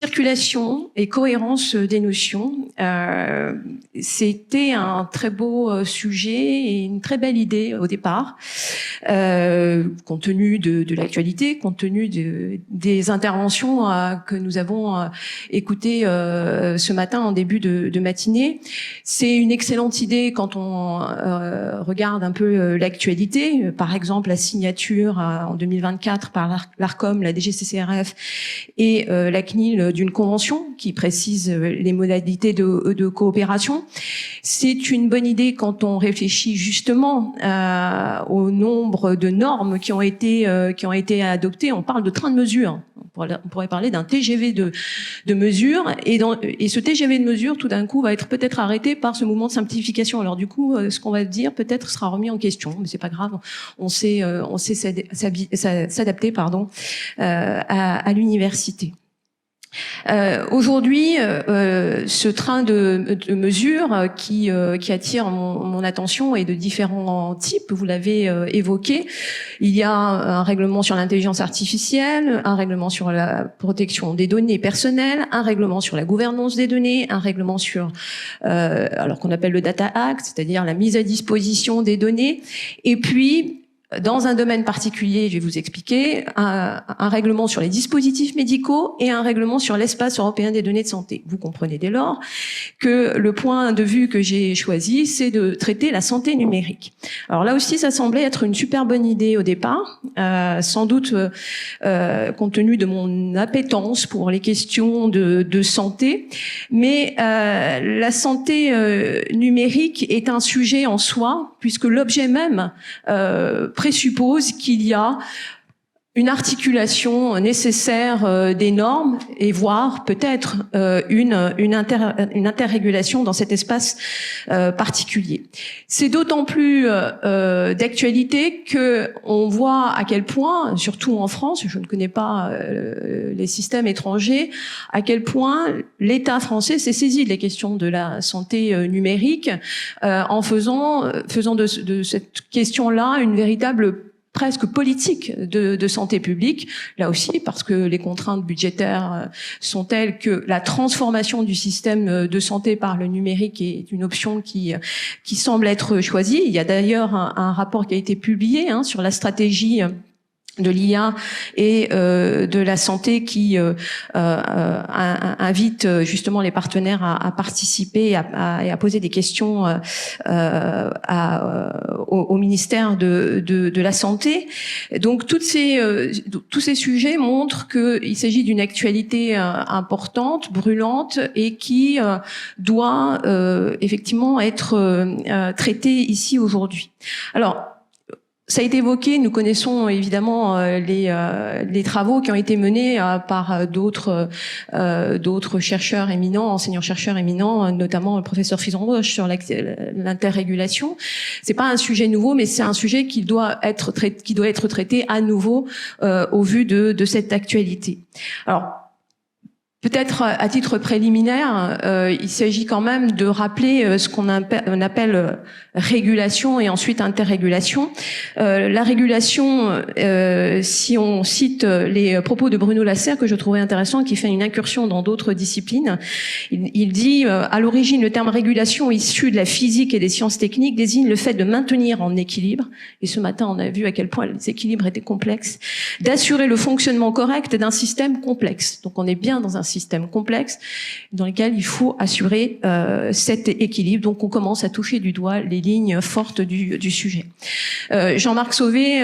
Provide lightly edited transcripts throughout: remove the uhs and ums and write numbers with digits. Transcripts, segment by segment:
Circulation et cohérence des notions, c'était un très beau sujet et une très belle idée au départ, compte tenu de l'actualité, compte tenu des interventions que nous avons écoutées ce matin en début de matinée. C'est une excellente idée quand on regarde un peu l'actualité, par exemple la signature en 2024 par l'ARCOM, la DGCCRF et la CNIL d'une convention qui précise les modalités de coopération. C'est une bonne idée quand on réfléchit justement au nombre de normes qui ont été adoptées. On parle de train de mesure. On pourrait parler d'un TGV de mesure, et ce TGV de mesure, tout d'un coup, va être peut-être arrêté par ce mouvement de simplification. Alors du coup, ce qu'on va dire peut-être sera remis en question, mais c'est pas grave. On sait s'adapter, à l'université. Aujourd'hui, ce train de mesures qui attire mon attention est de différents types. Vous l'avez évoqué. Il y a un règlement sur l'intelligence artificielle, un règlement sur la protection des données personnelles, un règlement sur la gouvernance des données, un règlement sur alors qu'on appelle le Data Act, c'est-à-dire la mise à disposition des données, et puis dans un domaine particulier, je vais vous expliquer, un règlement sur les dispositifs médicaux et un règlement sur l'espace européen des données de santé. Vous comprenez dès lors que le point de vue que j'ai choisi, c'est de traiter la santé numérique. Alors là aussi, ça semblait être une super bonne idée au départ, sans doute compte tenu de mon appétence pour les questions de santé, mais la santé numérique est un sujet en soi, puisque l'objet même présuppose qu'il y a une articulation nécessaire des normes et voire peut-être une interrégulation dans cet espace particulier. C'est d'autant plus d'actualité que on voit à quel point, surtout en France, je ne connais pas les systèmes étrangers, à quel point l'État français s'est saisi de la question de la santé numérique en faisant de cette question-là une véritable presque politique de santé publique, là aussi parce que les contraintes budgétaires sont telles que la transformation du système de santé par le numérique est une option qui semble être choisie. Il y a d'ailleurs un rapport qui a été publié sur la stratégie de l'IA et de la santé qui invite justement les partenaires à participer et à poser des questions au ministère de la Santé. Donc tous ces sujets montrent qu'il s'agit d'une actualité importante, brûlante et qui doit effectivement être traitée ici aujourd'hui. Alors, ça a été évoqué, nous connaissons évidemment les travaux qui ont été menés par d'autres chercheurs éminents, enseignants-chercheurs éminents, notamment le professeur Fison-Roche sur l'interrégulation. C'est pas un sujet nouveau, mais c'est un sujet qui doit être traité à nouveau au vu de cette actualité. Alors, peut-être à titre préliminaire, il s'agit quand même de rappeler ce qu'on appelle régulation et ensuite interrégulation. La régulation, si on cite les propos de Bruno Lasserre, que je trouvais intéressant, qui fait une incursion dans d'autres disciplines, il dit à l'origine, le terme régulation issu de la physique et des sciences techniques désigne le fait de maintenir en équilibre, et ce matin on a vu à quel point les équilibres étaient complexes, d'assurer le fonctionnement correct d'un système complexe. Donc on est bien dans un système complexe dans lequel il faut assurer cet équilibre. Donc on commence à toucher du doigt les lignes fortes du sujet. Jean-Marc Sauvé,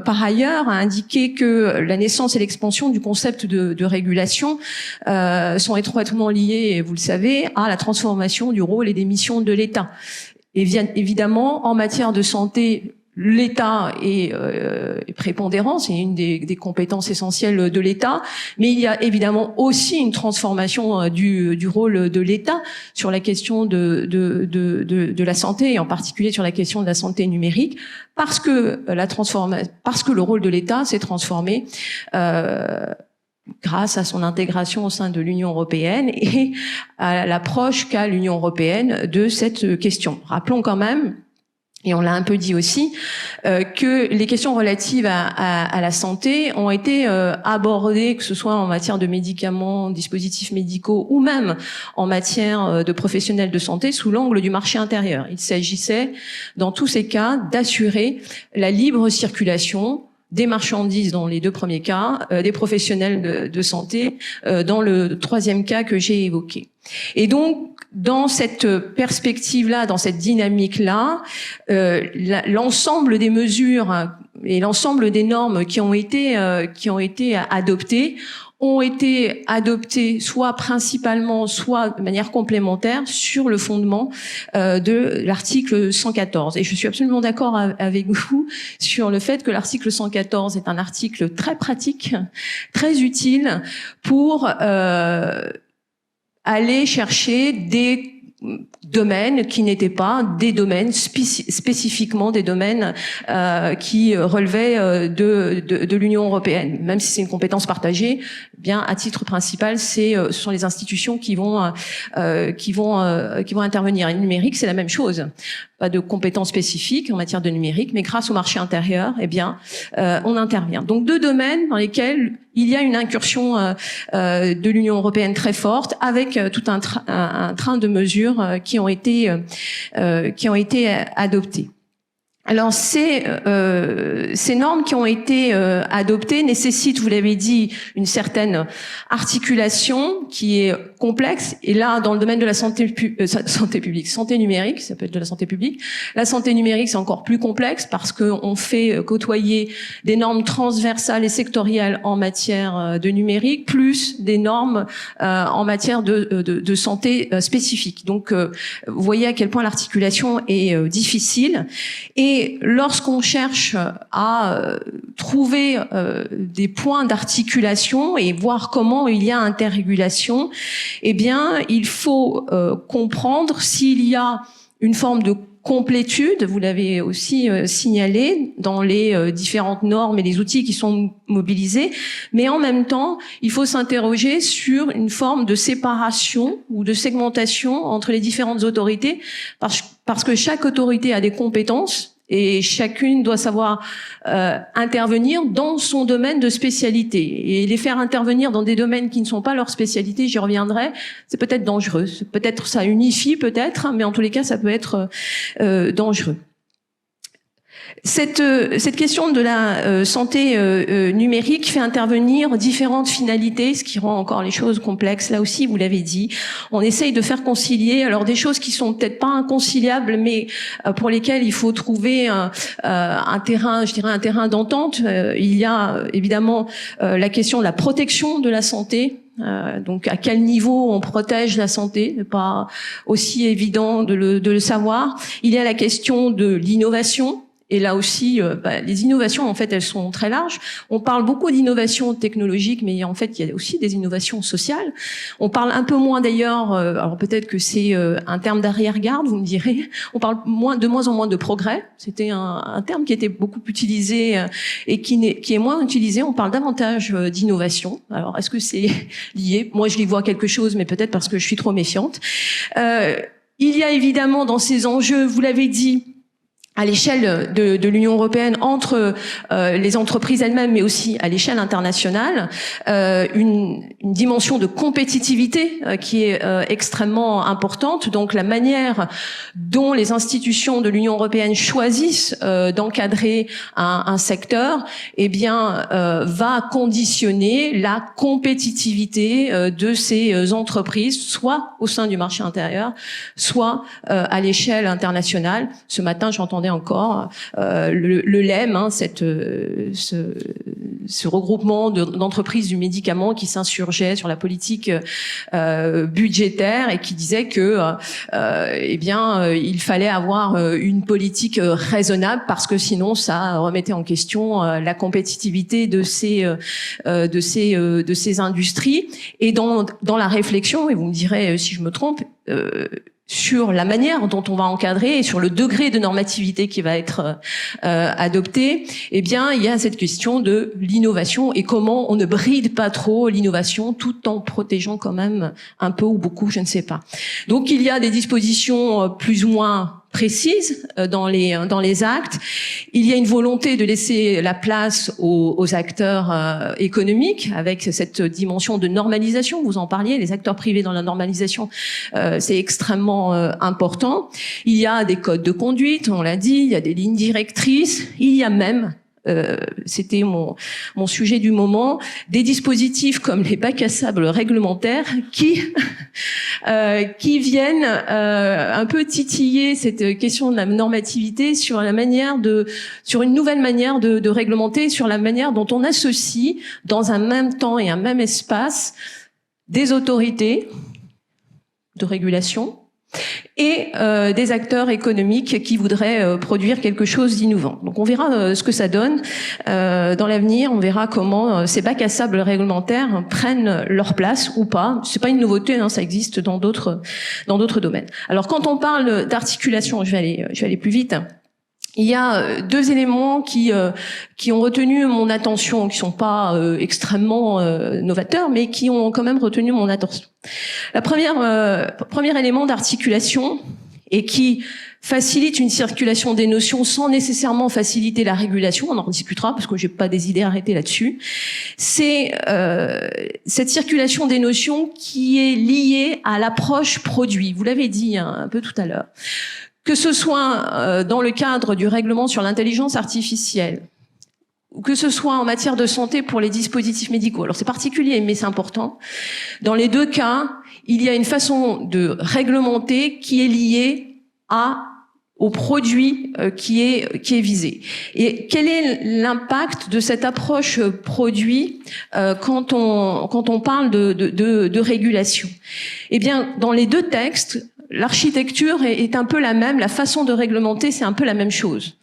par ailleurs, a indiqué que la naissance et l'expansion du concept de régulation sont étroitement liées, et vous le savez, à la transformation du rôle et des missions de l'État. Et évidemment, en matière de santé, l'État est prépondérant, c'est une des compétences essentielles de l'État, mais il y a évidemment aussi une transformation du rôle de l'État sur la question de la santé, et en particulier sur la question de la santé numérique, parce que le rôle de l'État s'est transformé grâce à son intégration au sein de l'Union européenne et à l'approche qu'a l'Union européenne de cette question. Rappelons quand même et on l'a un peu dit aussi, que les questions relatives à la santé ont été abordées, que ce soit en matière de médicaments, dispositifs médicaux, ou même en matière de professionnels de santé, sous l'angle du marché intérieur. Il s'agissait, dans tous ces cas, d'assurer la libre circulation des marchandises dans les 2 premiers cas, des professionnels de santé dans le 3e cas que j'ai évoqué. Et donc, dans cette perspective-là, dans cette dynamique-là, l'ensemble des mesures et l'ensemble des normes qui ont été adoptées ont été adoptées soit principalement, soit de manière complémentaire sur le fondement de l'article 114. Et je suis absolument d'accord avec vous sur le fait que l'article 114 est un article très pratique, très utile pour aller chercher des domaines qui n'étaient pas des domaines spécifiquement des domaines qui relevaient de l'Union européenne, même si c'est une compétence partagée. Bien, à titre principal, ce sont les institutions qui vont intervenir. Et le numérique, c'est la même chose. Pas de compétences spécifiques en matière de numérique, mais grâce au marché intérieur, eh bien, on intervient. Donc 2 domaines dans lesquels il y a une incursion de l'Union européenne très forte, avec tout un train de mesures qui ont été adoptées. Alors ces normes qui ont été adoptées nécessitent, vous l'avez dit, une certaine articulation qui est complexe. Et là, dans le domaine de la santé publique, santé numérique, ça peut être de la santé publique. La santé numérique, c'est encore plus complexe parce qu'on fait côtoyer des normes transversales et sectorielles en matière de numérique, plus des normes en matière de santé spécifique. Donc, vous voyez à quel point l'articulation est difficile. Et lorsqu'on cherche à trouver des points d'articulation et voir comment il y a interrégulation, eh bien, il faut comprendre s'il y a une forme de complétude, vous l'avez aussi signalé, dans les différentes normes et les outils qui sont mobilisés, mais en même temps, il faut s'interroger sur une forme de séparation ou de segmentation entre les différentes autorités, parce que chaque autorité a des compétences, et chacune doit savoir intervenir dans son domaine de spécialité. Et les faire intervenir dans des domaines qui ne sont pas leur spécialité, j'y reviendrai, c'est peut-être dangereux. Peut-être ça unifie, peut-être, mais en tous les cas, ça peut être dangereux. Cette question de la santé numérique fait intervenir différentes finalités, ce qui rend encore les choses complexes. Là aussi, vous l'avez dit, on essaye de faire concilier alors des choses qui sont peut-être pas inconciliables, mais pour lesquelles il faut trouver un terrain, je dirais un terrain d'entente. Il y a évidemment la question de la protection de la santé. Donc à quel niveau on protège la santé, c'est pas aussi évident de le savoir. Il y a la question de l'innovation. Et là aussi, les innovations, en fait, elles sont très larges. On parle beaucoup d'innovations technologiques, mais en fait, il y a aussi des innovations sociales. On parle un peu moins d'ailleurs, alors peut-être que c'est un terme d'arrière-garde, vous me direz. On parle de moins en moins de progrès. C'était un terme qui était beaucoup utilisé et qui est moins utilisé. On parle davantage d'innovation. Alors, est-ce que c'est lié? Moi, je y vois quelque chose, mais peut-être parce que je suis trop méfiante. Il y a évidemment dans ces enjeux, vous l'avez dit, à l'échelle de l'Union européenne, entre les entreprises elles-mêmes, mais aussi à l'échelle internationale, une dimension de compétitivité qui est extrêmement importante. Donc la manière dont les institutions de l'Union européenne choisissent d'encadrer un secteur, eh bien, va conditionner la compétitivité de ces entreprises, soit au sein du marché intérieur, soit à l'échelle internationale. Ce matin, j'entendais encore le LEM, hein, ce regroupement d'entreprises du médicament qui s'insurgeait sur la politique budgétaire et qui disait que il fallait avoir une politique raisonnable parce que sinon ça remettait en question la compétitivité de ces industries. Et dans la réflexion, et vous me direz si je me trompe, sur la manière dont on va encadrer et sur le degré de normativité qui va être adopté, eh bien, il y a cette question de l'innovation et comment on ne bride pas trop l'innovation tout en protégeant quand même un peu ou beaucoup, je ne sais pas. Donc, il y a des dispositions plus ou moins précise dans les actes. Il y a une volonté de laisser la place aux acteurs économiques avec cette dimension de normalisation. Vous en parliez, les acteurs privés dans la normalisation, c'est extrêmement important. Il y a des codes de conduite, on l'a dit, il y a des lignes directrices, il y a même c'était mon sujet du moment, des dispositifs comme les bacs à sable réglementaires qui viennent un peu titiller cette question de la normativité sur une nouvelle manière de réglementer, sur la manière dont on associe dans un même temps et un même espace des autorités de régulation et des acteurs économiques qui voudraient produire quelque chose d'innovant. Donc on verra ce que ça donne dans l'avenir, on verra comment ces bacs à sable réglementaires prennent leur place ou pas. C'est pas une nouveauté, hein, ça existe dans d'autres domaines. Alors quand on parle d'articulation, je vais aller plus vite. Il y a deux éléments qui ont retenu mon attention, qui sont pas extrêmement novateurs, mais qui ont quand même retenu mon attention. La premier élément d'articulation, et qui facilite une circulation des notions sans nécessairement faciliter la régulation, on en discutera parce que j'ai pas des idées arrêtées là-dessus, c'est cette circulation des notions qui est liée à l'approche produit. Vous l'avez dit un peu tout à l'heure. Que ce soit dans le cadre du règlement sur l'intelligence artificielle, ou que ce soit en matière de santé pour les dispositifs médicaux. Alors c'est particulier, mais c'est important. Dans les deux cas, il y a une façon de réglementer qui est liée au produit qui est visé. Et quel est l'impact de cette approche produit quand on parle de régulation? Eh bien, dans les deux textes, l'architecture est un peu la même, la façon de réglementer, c'est un peu la même chose.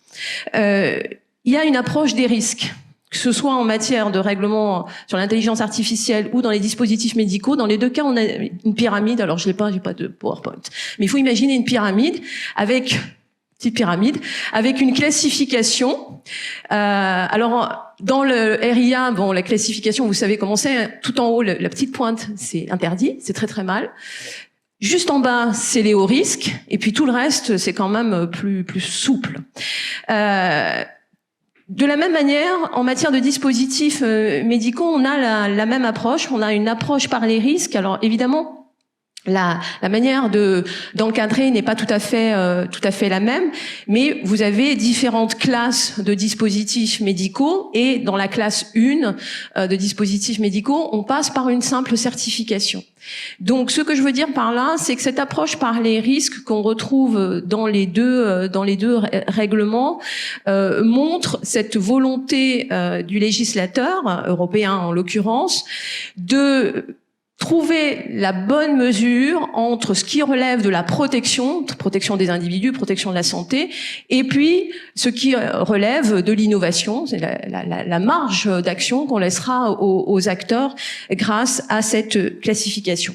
Il y a une approche des risques, que ce soit en matière de règlement sur l'intelligence artificielle ou dans les dispositifs médicaux. Dans les deux cas, on a une pyramide. Alors, j'ai pas de PowerPoint. Mais il faut imaginer une pyramide petite pyramide, avec une classification. Alors, dans le RIA, bon, la classification, vous savez comment c'est. Tout en haut, la petite pointe, c'est interdit, c'est très très mal. Juste en bas, c'est les hauts risques, et puis tout le reste, c'est quand même plus souple. De la même manière, en matière de dispositifs médicaux, on a la même approche. On a une approche par les risques. Alors évidemment, la manière d'encadrer n'est pas tout à fait la même, mais vous avez différentes classes de dispositifs médicaux, et dans la classe 1 de dispositifs médicaux, on passe par une simple certification. Donc ce que je veux dire par là, c'est que cette approche par les risques qu'on retrouve dans les deux règlements montre cette volonté du législateur européen en l'occurrence de trouver la bonne mesure entre ce qui relève de la protection des individus, protection de la santé, et puis ce qui relève de l'innovation, c'est la marge d'action qu'on laissera aux acteurs grâce à cette classification.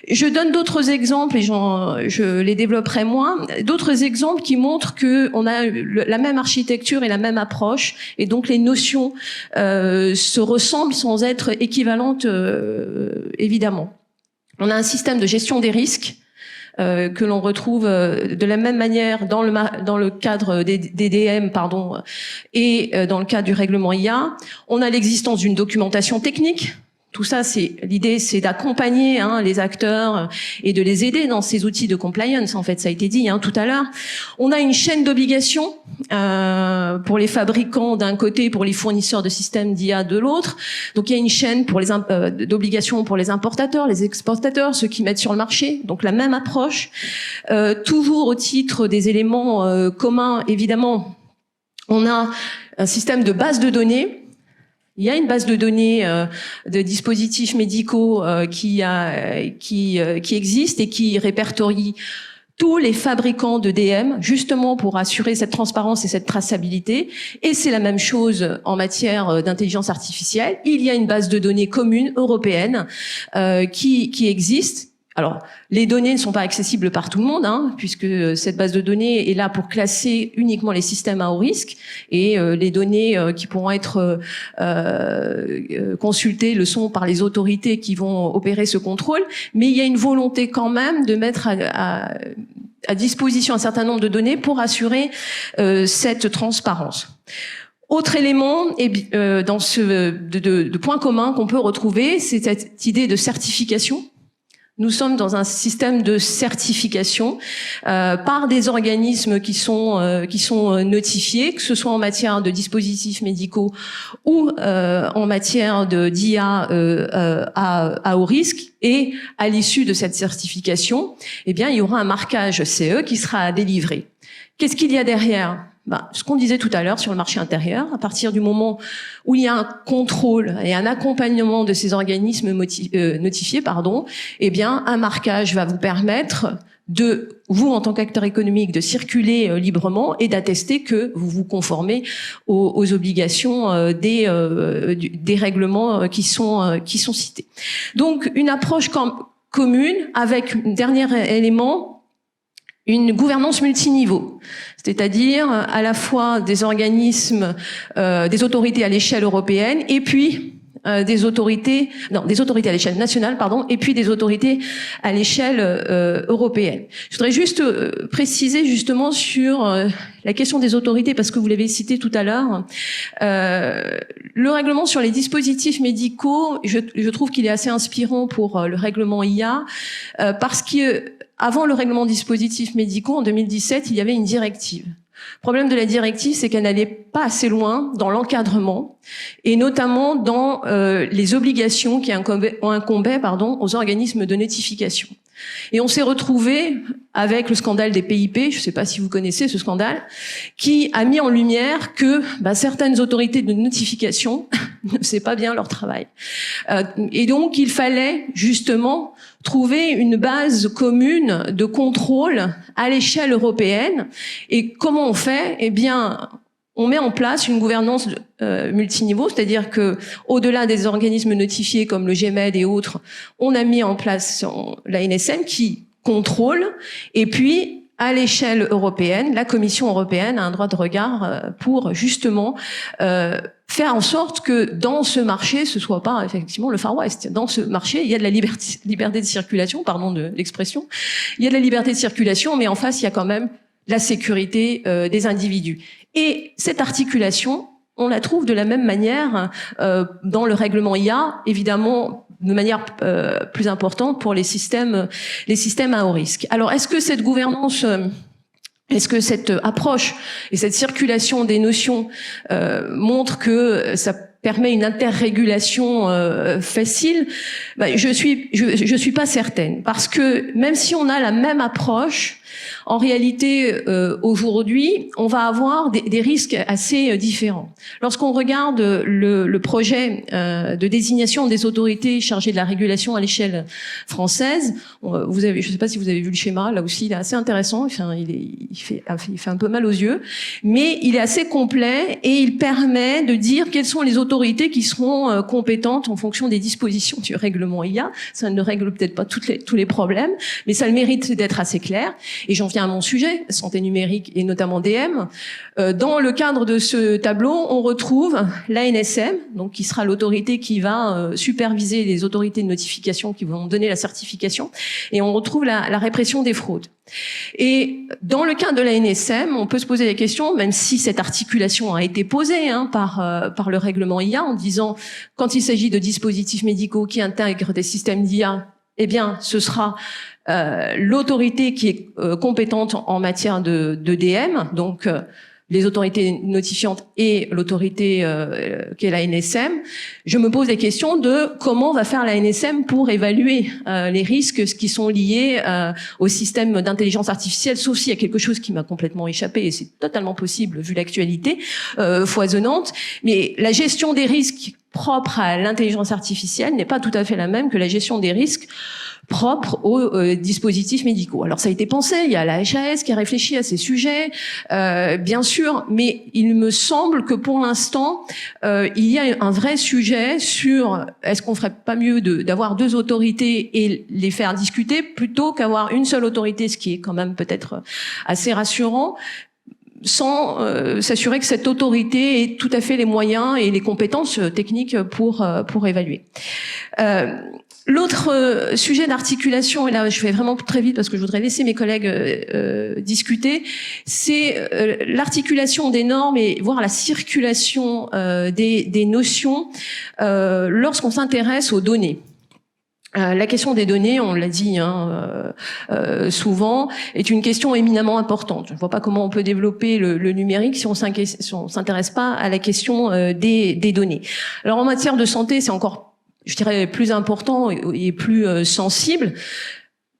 Je donne d'autres exemples, et je les développerai moins, d'autres exemples qui montrent que on a la même architecture et la même approche, et donc les notions se ressemblent sans être équivalentes évidemment. On a un système de gestion des risques que l'on retrouve de la même manière dans le cadre des DM, et dans le cadre du règlement IA. On a l'existence d'une documentation technique. Tout ça, l'idée, c'est d'accompagner les acteurs et de les aider dans ces outils de compliance. En fait, ça a été dit tout à l'heure. On a une chaîne d'obligations pour les fabricants d'un côté, pour les fournisseurs de systèmes d'IA de l'autre. Donc, il y a une chaîne d'obligations pour les importateurs, les exportateurs, ceux qui mettent sur le marché. Donc, la même approche. Toujours au titre des éléments communs, évidemment, on a un système de base de données. Il y a une base de données de dispositifs médicaux qui existe et qui répertorie tous les fabricants de DM, justement pour assurer cette transparence et cette traçabilité. Et c'est la même chose en matière d'intelligence artificielle. Il y a une base de données commune européenne qui existe. Alors, les données ne sont pas accessibles par tout le monde, puisque cette base de données est là pour classer uniquement les systèmes à haut risque, et les données qui pourront être consultées le sont par les autorités qui vont opérer ce contrôle. Mais il y a une volonté quand même de mettre à à disposition un certain nombre de données pour assurer cette transparence. Autre élément dans de points communs qu'on peut retrouver, c'est cette idée de certification. Nous sommes dans un système de certification par des organismes qui sont notifiés, que ce soit en matière de dispositifs médicaux ou en matière d'IA à haut risque. Et à l'issue de cette certification, eh bien, il y aura un marquage CE qui sera délivré. Qu'est-ce qu'il y a derrière ? Ce qu'on disait tout à l'heure sur le marché intérieur, à partir du moment où il y a un contrôle et un accompagnement de ces organismes notifiés, eh bien, un marquage va vous permettre de, vous, en tant qu'acteur économique, de circuler librement et d'attester que vous vous conformez aux obligations des règlements qui sont cités. Donc, une approche commune avec un dernier élément, une gouvernance multiniveau, c'est-à-dire à la fois des organismes, des autorités à l'échelle européenne, et puis des autorités à l'échelle nationale, et puis des autorités à l'échelle européenne. Je voudrais juste préciser justement sur la question des autorités, parce que vous l'avez cité tout à l'heure. Le règlement sur les dispositifs médicaux, je trouve qu'il est assez inspirant pour le règlement IA, parce que avant le règlement dispositifs médicaux, en 2017, il y avait une directive. Le problème de la directive, c'est qu'elle n'allait pas assez loin dans l'encadrement et notamment dans les obligations qui incombaient aux organismes de notification. Et on s'est retrouvé avec le scandale des PIP, je ne sais pas si vous connaissez ce scandale, qui a mis en lumière que certaines autorités de notification ne faisaient pas bien leur travail. Et donc, il fallait justement trouver une base commune de contrôle à l'échelle européenne. Et comment on fait ? Eh bien, on met en place une gouvernance multiniveau, c'est-à-dire que au-delà des organismes notifiés comme le GMED et autres, on a mis en place l'ANSM qui contrôle, et puis à l'échelle européenne, la Commission européenne a un droit de regard pour justement faire en sorte que dans ce marché, ce soit pas effectivement le Far West. Dans ce marché, il y a de la liberté de circulation, pardon de l'expression, il y a de la liberté de circulation, mais en face, il y a quand même la sécurité des individus. Et cette articulation, on la trouve de la même manière dans le règlement IA, évidemment de manière plus importante pour les systèmes à haut risque. Alors, est-ce que cette gouvernance, est-ce que cette approche et cette circulation des notions montre que ça permet une interrégulation facile? Je suis pas certaine, parce que même si on a la même approche, en réalité, aujourd'hui, on va avoir des risques assez différents. Lorsqu'on regarde le projet de désignation des autorités chargées de la régulation à l'échelle française, je ne sais pas si vous avez vu le schéma, là aussi, il est assez intéressant. Enfin, il fait un peu mal aux yeux, mais il est assez complet et il permet de dire quelles sont les autorités qui seront compétentes en fonction des dispositions du règlement IA. Ça ne règle peut-être pas tous les problèmes, mais ça a le mérite d'être assez clair. Et j'en viens à mon sujet, santé numérique et notamment DM. Dans le cadre de ce tableau, on retrouve l'ANSM, donc qui sera l'autorité qui va superviser les autorités de notification qui vont donner la certification, et on retrouve la répression des fraudes. Et dans le cadre de l'ANSM, on peut se poser la question, même si cette articulation a été posée par le règlement IA, en disant quand il s'agit de dispositifs médicaux qui intègrent des systèmes d'IA, eh bien, ce sera l'autorité qui est compétente en matière de DM, donc les autorités notifiantes et l'autorité qui est l'ANSM. Je me pose la question de comment va faire l'ANSM pour évaluer les risques qui sont liés au système d'intelligence artificielle, sauf s'il y a quelque chose qui m'a complètement échappé, et c'est totalement possible vu l'actualité foisonnante. Mais la gestion des risques propres à l'intelligence artificielle n'est pas tout à fait la même que la gestion des risques propres aux dispositifs médicaux. Alors ça a été pensé, il y a la HAS qui a réfléchi à ces sujets, bien sûr, mais il me semble que pour l'instant, il y a un vrai sujet sur est-ce qu'on ferait pas mieux d'avoir deux autorités et les faire discuter plutôt qu'avoir une seule autorité, ce qui est quand même peut-être assez rassurant, sans s'assurer que cette autorité ait tout à fait les moyens et les compétences techniques pour évaluer. L'autre sujet d'articulation, et là je vais vraiment très vite parce que je voudrais laisser mes collègues discuter, c'est l'articulation des normes et voire la circulation des notions lorsqu'on s'intéresse aux données. La question des données, on l'a dit souvent, est une question éminemment importante. Je ne vois pas comment on peut développer le numérique si on s'intéresse pas à la question des données. Alors en matière de santé, c'est encore, je dirais, plus important et plus sensible.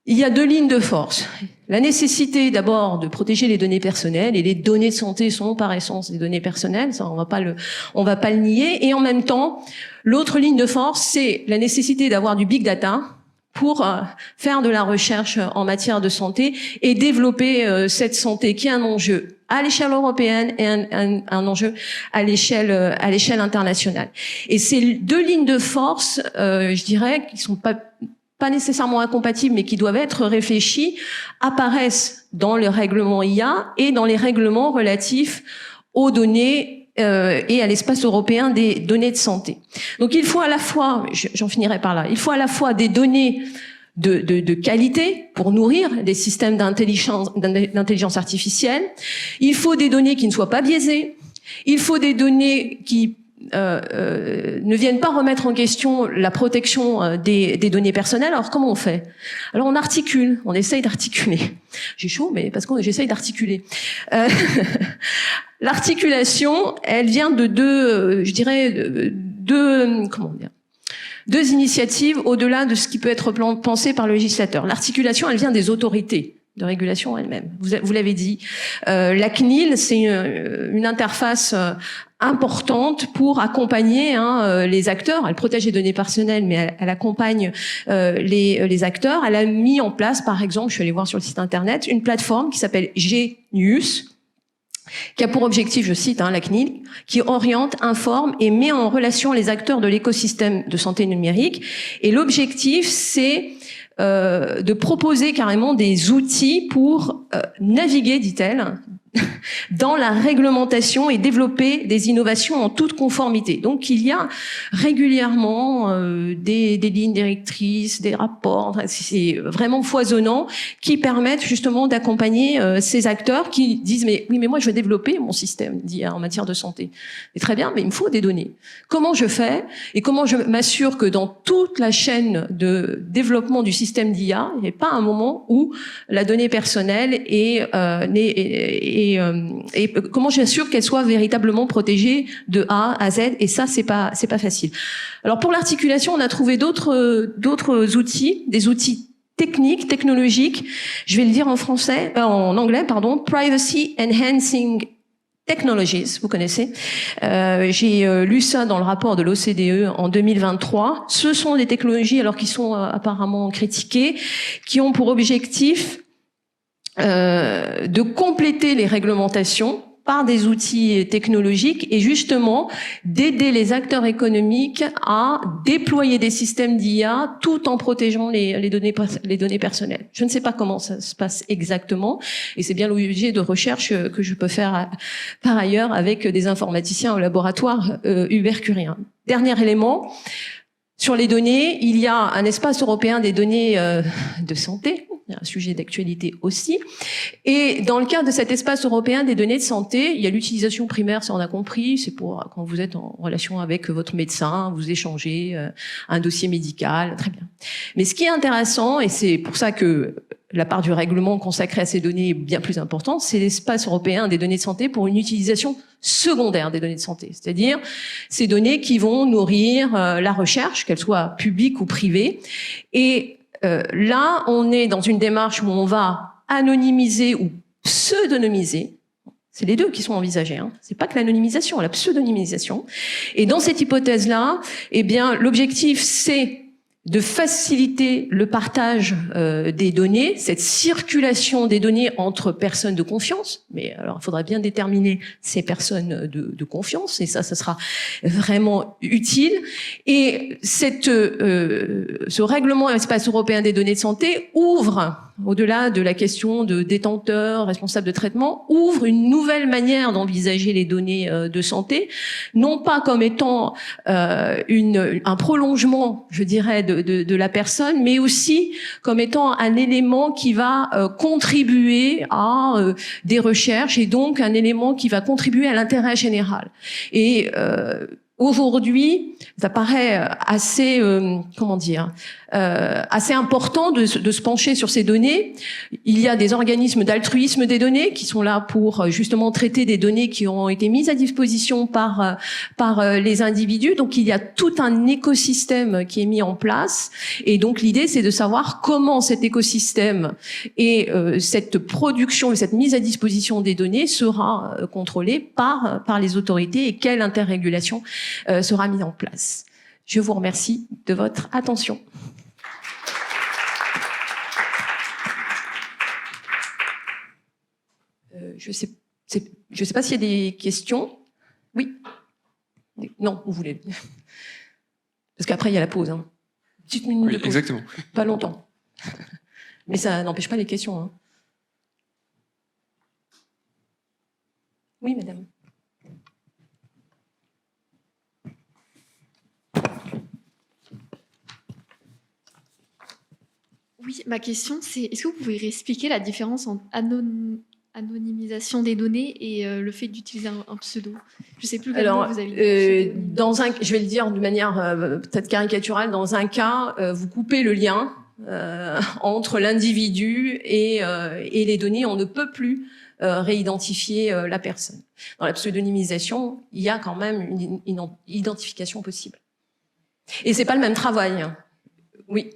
Il y a deux lignes de force. La nécessité d'abord de protéger les données personnelles, et les données de santé sont par essence des données personnelles, ça on va pas le nier, et en même temps, l'autre ligne de force, c'est la nécessité d'avoir du big data pour faire de la recherche en matière de santé et développer cette santé qui est un enjeu à l'échelle européenne et un enjeu à l'échelle internationale. Et ces deux lignes de force, je dirais, qui sont pas nécessairement incompatibles, mais qui doivent être réfléchies, apparaissent dans le règlement IA et dans les règlements relatifs aux données et à l'espace européen des données de santé. Donc il faut à la fois, j'en finirai par là, il faut à la fois des données de qualité pour nourrir des systèmes d'intelligence artificielle. Il faut des données qui ne soient pas biaisées. Il faut des données qui ne viennent pas remettre en question la protection des données personnelles. Alors comment on fait? Alors on articule, on essaye d'articuler. J'ai chaud, mais parce que j'essaye d'articuler. L'articulation, elle vient de deux initiatives au-delà de ce qui peut être pensé par le législateur. L'articulation, elle vient des autorités de régulation elles-mêmes. Vous l'avez dit. La CNIL, c'est une interface importante pour accompagner les acteurs. Elle protège les données personnelles, mais elle accompagne les acteurs. Elle a mis en place, par exemple, je suis allée voir sur le site internet, une plateforme qui s'appelle Genius, qui a pour objectif, je cite la CNIL, qui oriente, informe et met en relation les acteurs de l'écosystème de santé numérique. Et l'objectif, c'est de proposer carrément des outils pour naviguer, dit-elle, dans la réglementation et développer des innovations en toute conformité. Donc il y a régulièrement des lignes directrices, des rapports, c'est vraiment foisonnant, qui permettent justement d'accompagner ces acteurs qui disent mais moi je veux développer mon système d'IA en matière de santé. Et très bien, mais il me faut des données. Comment je fais et comment je m'assure que dans toute la chaîne de développement du système d'IA, il n'y ait pas un moment où la donnée personnelle et comment j'assure qu'elle soit véritablement protégée de A à Z, et ça c'est pas facile. Alors pour l'articulation, on a trouvé d'autres outils, des outils technologiques. Je vais le dire en anglais, Privacy Enhancing Technologies, vous connaissez. J'ai lu ça dans le rapport de l'OCDE en 2023. Ce sont des technologies, alors qui sont apparemment critiquées, qui ont pour objectif de compléter les réglementations par des outils technologiques et justement d'aider les acteurs économiques à déployer des systèmes d'IA tout en protégeant les données personnelles. Je ne sais pas comment ça se passe exactement et c'est bien l'objet de recherche que je peux faire par ailleurs avec des informaticiens au laboratoire Hubert Curien. Dernier élément, sur les données, il y a un espace européen des données de santé, un sujet d'actualité aussi. Et dans le cadre de cet espace européen des données de santé, il y a l'utilisation primaire, ça on a compris, c'est pour quand vous êtes en relation avec votre médecin, vous échangez un dossier médical, très bien. Mais ce qui est intéressant, et c'est pour ça que la part du règlement consacré à ces données est bien plus importante, c'est l'espace européen des données de santé pour une utilisation secondaire des données de santé, c'est-à-dire ces données qui vont nourrir la recherche, qu'elle soit publique ou privée. Et là, on est dans une démarche où on va anonymiser ou pseudonymiser. C'est les deux qui sont envisagés. C'est pas que l'anonymisation, la pseudonymisation. Et dans cette hypothèse-là, eh bien, l'objectif, c'est de faciliter le partage des données, cette circulation des données entre personnes de confiance. Mais alors, il faudra bien déterminer ces personnes de confiance, et ça sera vraiment utile. Et ce règlement espace européen des données de santé ouvre au-delà de la question de détenteur, responsable de traitement, ouvre une nouvelle manière d'envisager les données de santé, non pas comme étant un prolongement, je dirais, de la personne, mais aussi comme étant un élément qui va contribuer à des recherches et donc un élément qui va contribuer à l'intérêt général. Et aujourd'hui, ça paraît assez, assez important de se pencher sur ces données. Il y a des organismes d'altruisme des données qui sont là pour justement traiter des données qui ont été mises à disposition par les individus. Donc il y a tout un écosystème qui est mis en place. Et donc l'idée, c'est de savoir comment cet écosystème et cette production et cette mise à disposition des données sera contrôlée par les autorités et quelle interrégulation sera mise en place. Je vous remercie de votre attention. Je sais pas s'il y a des questions. Oui. Non, vous voulez. Parce qu'après, il y a la pause. Hein. Petite minute de pause. Exactement. Pas longtemps. Mais ça n'empêche pas les questions. Hein. Oui, madame. Oui, ma question, c'est est-ce que vous pouvez expliquer la différence entre anonymisation des données et le fait d'utiliser un pseudo? Je ne sais plus quel mot vous avez dit. Je vais le dire de manière peut-être caricaturale, dans un cas, vous coupez le lien entre l'individu et les données, on ne peut plus réidentifier la personne. Dans la pseudonymisation, il y a quand même une identification possible. Et c'est pas le même travail. Oui.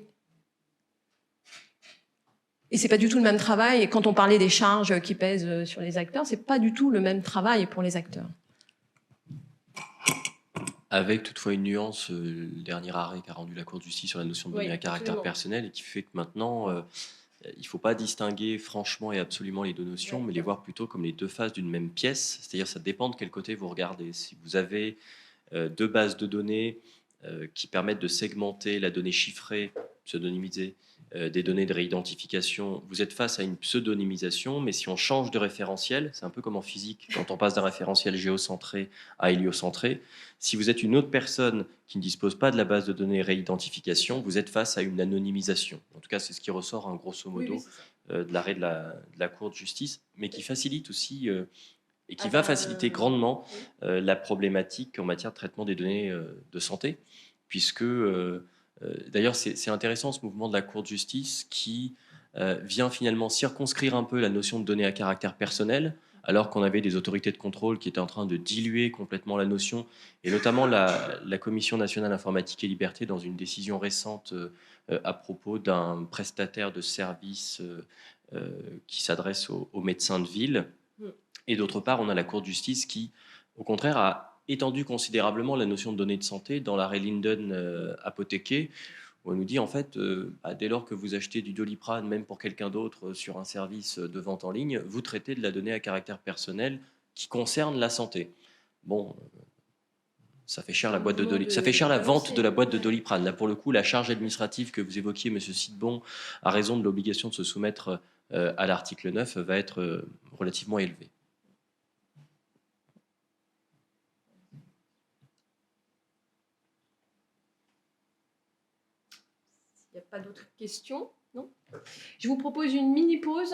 Et c'est pas du tout le même travail. Et quand on parlait des charges qui pèsent sur les acteurs, c'est pas du tout le même travail pour les acteurs. Avec toutefois une nuance, le dernier arrêt qu'a rendu la Cour de justice sur la notion de données à caractère personnel et qui fait que maintenant, il ne faut pas distinguer franchement et absolument les deux notions, mais les voir plutôt comme les deux faces d'une même pièce. C'est-à-dire ça dépend de quel côté vous regardez. Si vous avez deux bases de données qui permettent de segmenter la donnée chiffrée, pseudonymisée, des données de réidentification, vous êtes face à une pseudonymisation, mais si on change de référentiel, c'est un peu comme en physique, quand on passe d'un référentiel géocentré à héliocentré, si vous êtes une autre personne qui ne dispose pas de la base de données réidentification, vous êtes face à une anonymisation. En tout cas, c'est ce qui ressort, hein, grosso modo, de l'arrêt de la Cour de justice, mais qui facilite aussi et qui va faciliter grandement la problématique en matière de traitement des données de santé, puisque... D'ailleurs, c'est intéressant ce mouvement de la Cour de justice qui vient finalement circonscrire un peu la notion de données à caractère personnel, alors qu'on avait des autorités de contrôle qui étaient en train de diluer complètement la notion, et notamment la Commission nationale informatique et liberté, dans une décision récente à propos d'un prestataire de services qui s'adresse aux médecins de ville. Et d'autre part, on a la Cour de justice qui, au contraire, a étendu considérablement la notion de données de santé dans l'arrêt Linden apothéqué, où on nous dit en fait, dès lors que vous achetez du Doliprane, même pour quelqu'un d'autre sur un service de vente en ligne, vous traitez de la donnée à caractère personnel qui concerne la santé. Bon, ça fait cher la boîte de ça fait cher la vente de la boîte de Doliprane. Là, pour le coup, la charge administrative que vous évoquiez, Monsieur Sidbon, à raison de l'obligation de se soumettre à l'article 9, va être relativement élevée. Il n'y a pas d'autres questions? Non. Je vous propose une mini-pause